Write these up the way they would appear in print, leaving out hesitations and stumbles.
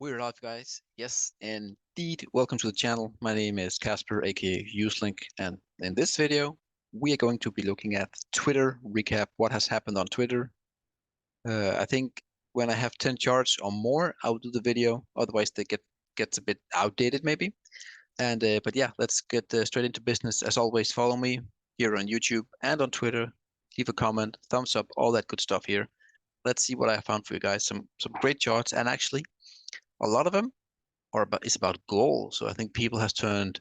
We're live, guys. Yes, indeed. Welcome to the channel. My name is Casper, aka Uselink, and in this video, we are going to be looking at Twitter recap. What has happened on Twitter? I think when I have 10 charts or more, I'll do the video. Otherwise, they gets a bit outdated, maybe. And but yeah, let's get straight into business. As always, follow me here on YouTube and on Twitter. Leave a comment, thumbs up, all that good stuff here. Let's see what I found for you guys. Some great charts, and actually, a lot of them is about gold. So I think people has turned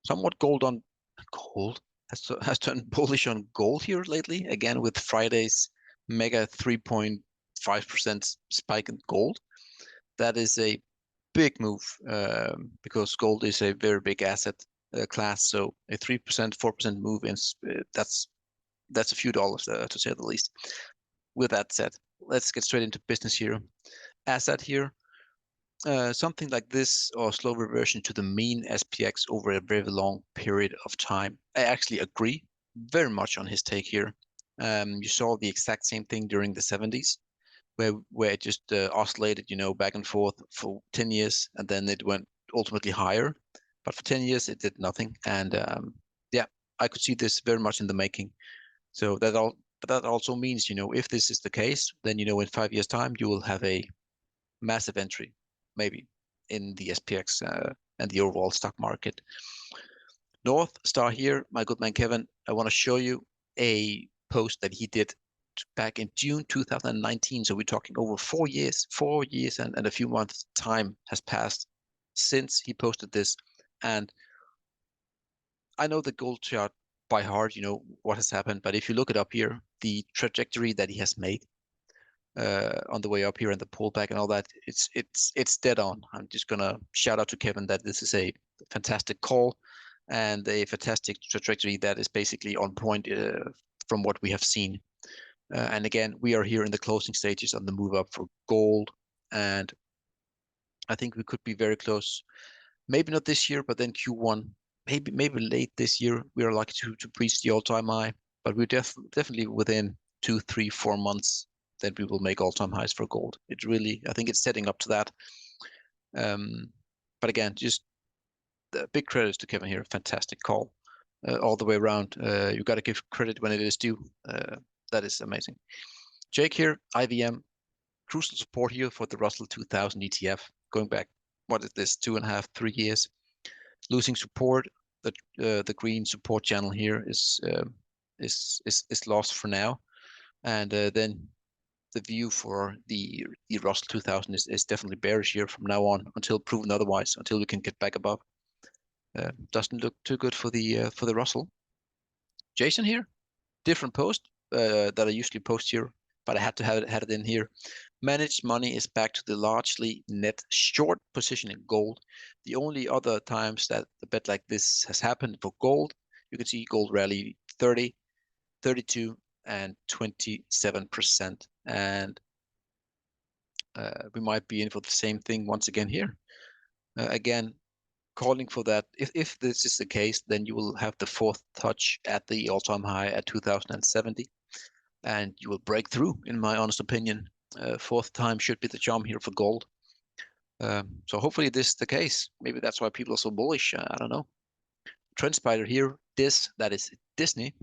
somewhat gold has turned bullish on gold here lately. Again with Friday's mega 3.5% spike in gold. That is a big move because gold is a very big asset class. So a 3%, 4% move in that's a few dollars to say the least. With that said, let's get straight into business here. Asset here, something like this or slow reversion to the mean SPX over a very long period of time. I actually agree very much on his take here. You saw the exact same thing during the 70s, where it just oscillated, back and forth for 10 years, and then it went ultimately higher. But for 10 years, it did nothing. And yeah, I could see this very much in the making. So but that also means, if this is the case, then, in 5 years' time, you will have a massive entry, maybe, in the SPX and the overall stock market. North Star here, my good man Kevin, I want to show you a post that he did back in June 2019. So we're talking over 4 years, 4 years and a few months time has passed since he posted this. And I know the gold chart by heart, what has happened. But if you look it up here, the trajectory that he has made on the way up here and the pullback and all that, it's dead on. I'm just gonna shout out to Kevin that this is a fantastic call and a fantastic trajectory that is basically on point from what we have seen. And again, we are here in the closing stages on the move up for gold, and I think we could be very close. Maybe not this year, but then Q1, maybe late this year, we are likely to breach the all-time high. But we're definitely within 2, 3, 4 months that we will make all-time highs for gold. It really, I think it's setting up to that. But again, just big credits to Kevin here. Fantastic call all the way around. You got to give credit when it is due. That is amazing. Jake here, IVM, crucial support here for the Russell 2000 ETF. Going back, what is this, 2.5, 3 years? Losing support. The green support channel here is lost for now, and then the view for the Russell 2000 is definitely bearish here from now on until proven otherwise, until we can get back above. Doesn't look too good for the Russell. Jason here, different post that I usually post here, but I had to have it in here. Managed money is back to the largely net short position in gold. The only other times that a bet like this has happened for gold, you can see gold rally 30, 32, and 27%. And we might be in for the same thing once again here. Again, calling for that. If this is the case, then you will have the fourth touch at the all-time high at 2070, and you will break through, in my honest opinion. Fourth time should be the charm here for gold. So hopefully this is the case. Maybe that's why people are so bullish. I don't know. Trendspider here, that is Disney.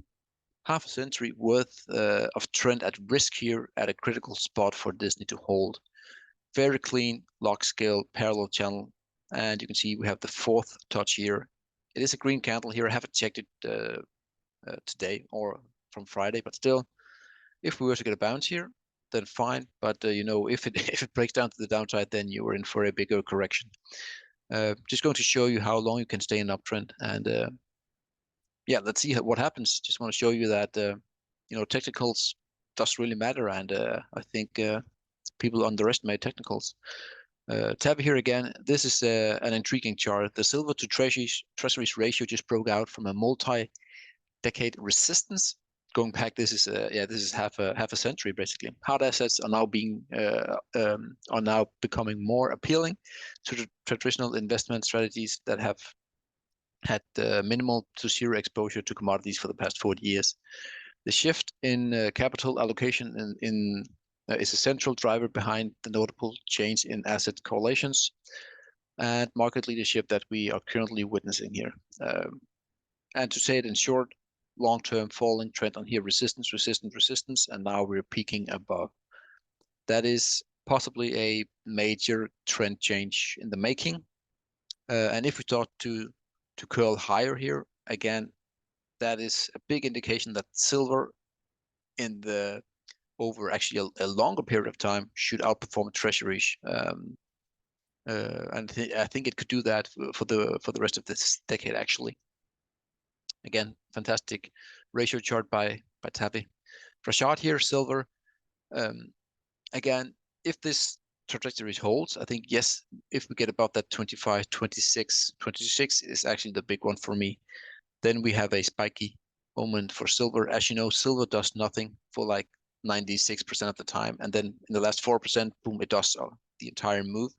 Half a century worth of trend at risk here at a critical spot for Disney to hold. Very clean log scale parallel channel, and you can see we have the fourth touch here. It is a green candle here. I haven't checked it today or from Friday, but still, if we were to get a bounce here, then fine. But if it if it breaks down to the downside, then you are in for a bigger correction. Just going to show you how long you can stay in uptrend, and yeah, let's see what happens. Just want to show you that technicals does really matter, and I think people underestimate technicals. Tab here again. This is an intriguing chart. The silver to treasuries ratio just broke out from a multi-decade resistance. Going back, this is half a century basically. Hard assets are now becoming more appealing to the traditional investment strategies that have had minimal to zero exposure to commodities for the past 40 years. The shift in capital allocation in is a central driver behind the notable change in asset correlations and market leadership that we are currently witnessing here. And to say it in short, long-term falling trend on here, resistance, resistance, resistance, and now we're peaking above. That is possibly a major trend change in the making. And if we start to curl higher here, again, that is a big indication that silver in the over actually a longer period of time should outperform treasuries. And I think it could do that for the rest of this decade actually. Again, fantastic ratio chart by Tavi. For a shot here, silver. Again, if this trajectory holds, I think yes, if we get above that 25, 26, 26 is actually the big one for me. Then we have a spiky moment for silver. As you know, silver does nothing for like 96% of the time. And then in the last 4%, boom, it does the entire move.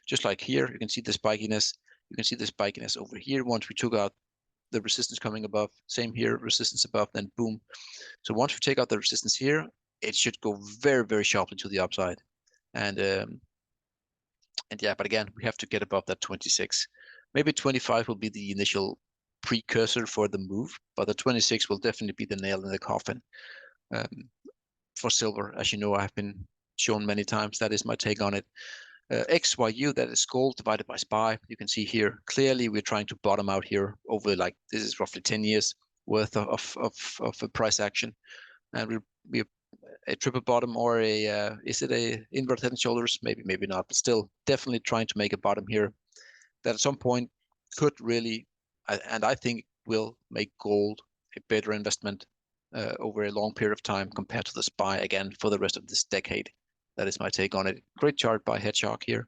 Just like here, you can see the spikiness. You can see the spikiness over here. Once we took out the resistance coming above, same here, resistance above, then boom. So once we take out the resistance here, it should go very, very sharply to the upside. And yeah, but again, we have to get above that 26. Maybe 25 will be the initial precursor for the move, but the 26 will definitely be the nail in the coffin for silver. As you know, I've been shown many times. That is my take on it. XYU, that is gold divided by SPY. You can see here clearly we're trying to bottom out here over like this is roughly 10 years worth of a price action, and we're a triple bottom or a is it a inverted head and shoulders? Maybe not, but still definitely trying to make a bottom here that at some point could really, and I think will make gold a better investment over a long period of time compared to the SPY again for the rest of this decade. That is my take on it. Great chart by Hedgehog here.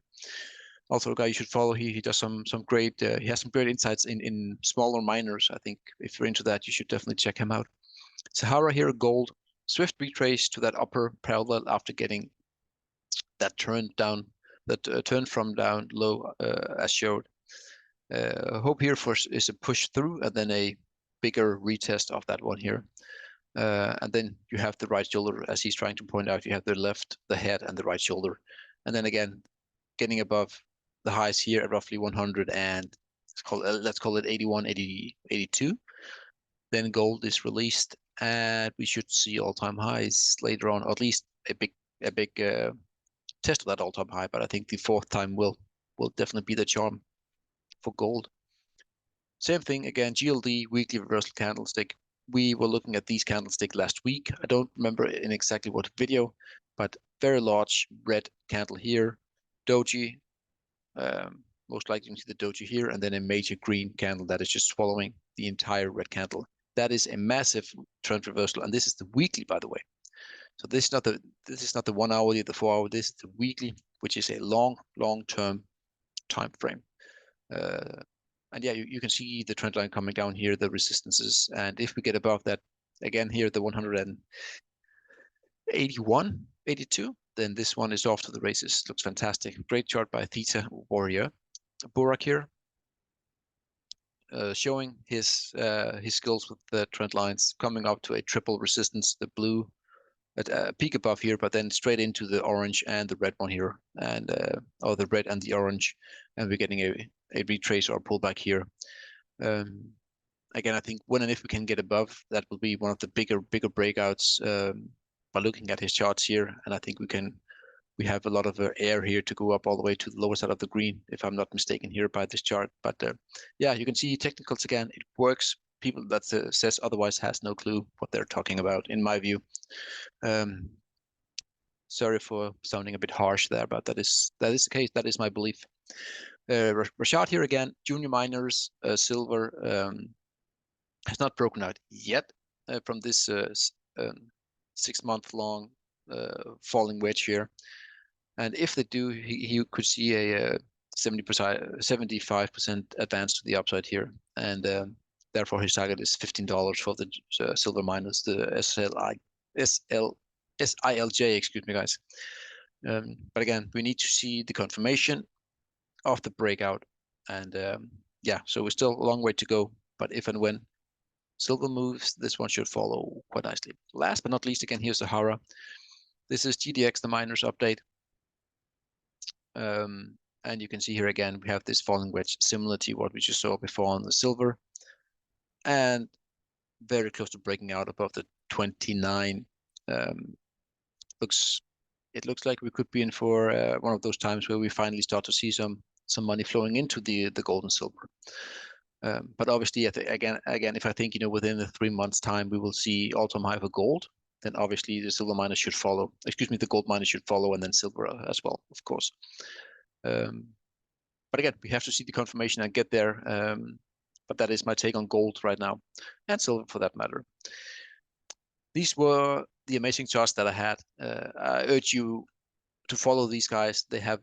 Also a guy you should follow. He does some great, he has some great insights in smaller miners. I think if you're into that, you should definitely check him out. Sahara here, gold, swift retrace to that upper parallel after getting that turn down, that turn from down low as showed. Hope here for is a push through and then a bigger retest of that one here. And then you have the right shoulder, as he's trying to point out, you have the left, the head, and the right shoulder. And then again, getting above the highs here at roughly 100 and let's call it 81, 80, 82. Then gold is released, and we should see all-time highs later on, or at least a big test of that all-time high. But I think the fourth time will definitely be the charm for gold. Same thing again, GLD weekly reversal candlestick. We were looking at these candlestick last week. I don't remember in exactly what video, but very large red candle here, doji. Most likely you can see the doji here, and then a major green candle that is just swallowing the entire red candle. That is a massive trend reversal, and this is the weekly, by the way. So this is not the 1 hourly, the 4 hour. This is the weekly, which is a long-term time frame. And yeah, you can see the trend line coming down here, the resistances. And if we get above that, again here, the 181, 82, then this one is off to the races. Looks fantastic. Great chart by Theta Warrior. Burak here, showing his skills with the trend lines, coming up to a triple resistance, the blue at a peak above here, but then straight into the orange and the red one here, and or the red and the orange, and we're getting a retrace or pullback here. Again, I think when and if we can get above, that will be one of the bigger breakouts by looking at his charts here, and I think we have a lot of air here to go up all the way to the lower side of the green, if I'm not mistaken here by this chart. But yeah, you can see technicals again, it works. People that says otherwise has no clue what they're talking about, in my view. Sorry for sounding a bit harsh there, but that is the case. That is my belief. Rashad here again, junior miners, silver has not broken out yet from this 6-month long falling wedge here. And if they do, he could see a 75% advance to the upside here. And therefore his target is $15 for the silver miners, the SILJ, excuse me, guys. But again, we need to see the confirmation of the breakout. And yeah, so we're still a long way to go. But if and when silver moves, this one should follow quite nicely. Last but not least, again, here's Sahara. This is GDX, the miners update. And you can see here again, we have this falling wedge similar to what we just saw before on the silver, and very close to breaking out above the 29. Um, it looks like we could be in for one of those times where we finally start to see some money flowing into the gold and silver. But obviously, again, if I think within the 3 months' time we will see all-time high for gold, then obviously the silver miners should follow. Excuse me, the gold miners should follow, and then silver as well, of course. But again, we have to see the confirmation and get there. But that is my take on gold right now, and silver for that matter. These were the amazing charts that I had. I urge you to follow these guys. They have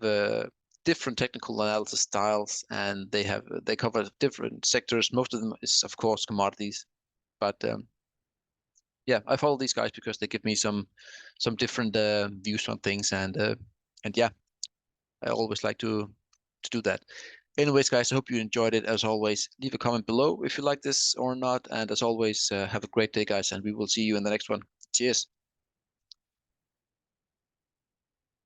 different technical analysis styles, and they cover different sectors. Most of them is, of course, commodities. But yeah, I follow these guys because they give me some different views on things, and yeah, I always like to do that. Anyways, guys, I hope you enjoyed it. As always, leave a comment below if you like this or not. And as always, have a great day, guys, and we will see you in the next one. Cheers.